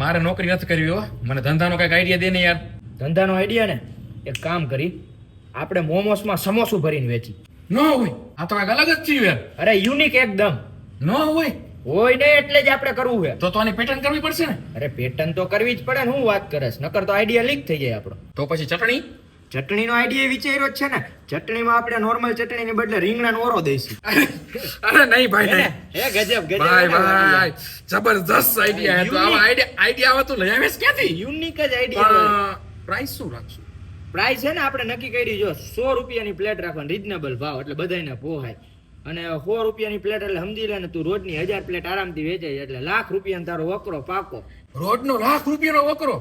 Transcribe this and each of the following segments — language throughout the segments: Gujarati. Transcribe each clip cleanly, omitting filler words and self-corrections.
મારે નોકરી નથી કરવી હો, મને ધંધાનો કઈક આઈડિયા દે ને યાર. ધંધાનો આઈડિયા ને એક કામ કરી, આપણે મોમોસમાં સમોસું ભરીને વેચી. ન હોય, આ તો કઈક અલગ જ થયું યાર. અરે યુનિક એકદમ. ન હોય હોય ને એટલે જ આપણે કરવું છે. તો આની પેટર્ન કરવી પડશે ને. અરે પેટર્ન તો કરવી જ પડે ને, હું વાત કરસ, નકર તો આઈડિયા લીક થઈ જાય આપણો. તો પછી ચટણી. ચટણીનો આઈડિયા વિચાર્યો જ છે ને. ચટણીમાં આપણે નોર્મલ ચટણીને બદલે રીંગણાનો ઓરો દઈશું. અરે નહીં ભાઈ નહીં. હે ગજબ ગજબ. ભાઈ ભાઈ જબરદસ્ત આઈડિયા હે. તો આવા આઈડિયા આવે તો લઈ આવેશ ક્યાંથી? યુનિક જ આઈડિયા. પ્રાઇસ શું રાખશું? પ્રાઇસ છે ને આપણે નક્કી કરી, જો 100 રૂપિયાની પ્લેટ રાખવાની, રીઝનેબલ ભાવ, એટલે બધાયને પોહાય. અને 100 રૂપિયાની પ્લેટ એટલે સમજી લે ને તું, રોજની 1000 પ્લેટ આરામથી વેચાય, એટલે લાખ રૂપિયાનો તારો વકરો પાકો. રોજનો લાખ રૂપિયાનો વકરો?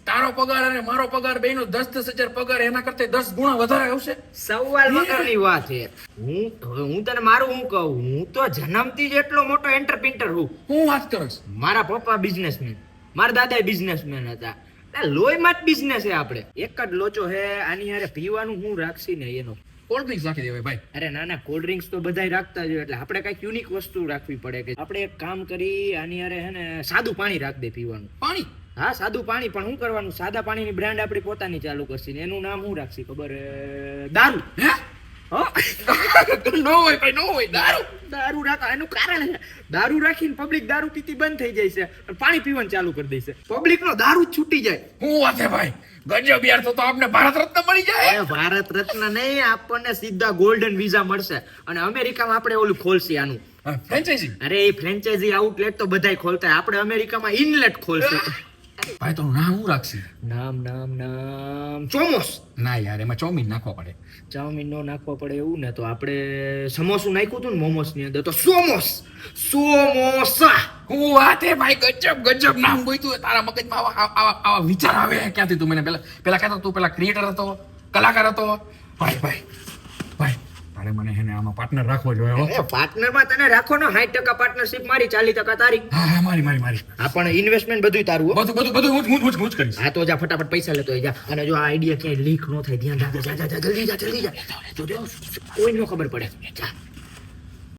તારો પગાર અને મારો પગાર બેનો 10,000 પગાર, એના કરતા 10 ગુણા વધારે આવશે. સવાલ વગરની વાત છે. હું તને મારું હું કહું, હું તો જન્મથી જ એટલો મોટો એન્ટરપ્રિન્ટર હું. હું વાત કરસ? મારા પપ્પા બિઝનેસમેન, મારા દાદા બિઝનેસમેન હતા. લોહીમાં જ બિઝનેસ છે આપણે. એક જ લોચો હે, આની હારે પીવાનું હું રાખશી ને એનો કોલ્ડ ડ્રિંક્સ રાખી દેવાય ભાઈ. અરે ના ના, કોલ્ડ ડ્રિંક્સ તો બધાય રાખતા જ હોય, એટલે આપણે કઈક યુનિક વસ્તુ રાખવી પડે. કે આપણે એક કામ કરી, આની હારે હે ને સાદું પાણી રાખ દે પીવાનું. પાણી? હા સાદું પાણી. પણ શું કરવાનું, સાદા પાણીની બ્રાન્ડ આપણી પોતાની ચાલુ કરશી ને એનું નામ શું રાખશી ખબર? દારૂ. હે? હો નો હોય ભાઈ, નો હોય. દારૂ રાખા, એનું કારણ છે દારૂ રાખીને પબ્લિક દારૂ પીતી બંધ થઈ જાય છે અને પાણી પીવાનું ચાલુ કરી દે છે. પબ્લિક નો દારૂ જ છૂટી જાય. હું વાત હે ભાઈ, ગજબ યાર. તો આપને ભારત રત્ન મળી જાય. ભારત રત્ન નહીં, આપણને સીધા ગોલ્ડન વિઝા મળશે. અને અમેરિકામાં આપણે ઓલું ખોલશી આનું ફ્રેન્ચાઇઝી. અરે એ ફ્રેન્ચાઇઝી આઉટલેટ તો બધાય ખોલતા, આપણે અમેરિકામાં ઇનલેટ ખોલશું. ભાઈ તો નામ હું રાખશે? નામ ચોમોસ. ના યાર, એમાં ચોમીન નાખવા પડે. ચાઉમીન નો નાખવો પડે એવું ને, તો આપણે સમોસું નાખ્યું હતું ને મોમોસ ની અંદર, તો સમોસા. હું વાત હે ભાઈ, ગજબ નામ બોલ્યું. તારા મગજમાં આવા વિચાર આવે ક્યાંથી? તું મને પેલા કહેતો તું પેલા ક્રિએટર હતો, કલાકાર હતો. ભાઈ તારે મને હે ને આમાં પાર્ટનર રાખવો જોઈએ હો. પાર્ટનરમાં તને રાખો ને, 60% પાર્ટનરશિપ મારી, 40% તારી. હા મારી. આ પણ ઇન્વેસ્ટમેન્ટ બધું તારું હો. બધું હું જ કરીશ. હા તો જા ફટાફટ પૈસા લેતો જા. અને જો આ આઈડિયા ક્યાંય લીક ન થાય, ધ્યાન રાખજે. જા જલ્દી જા. જો કોઈ ન ખબર પડે. જા.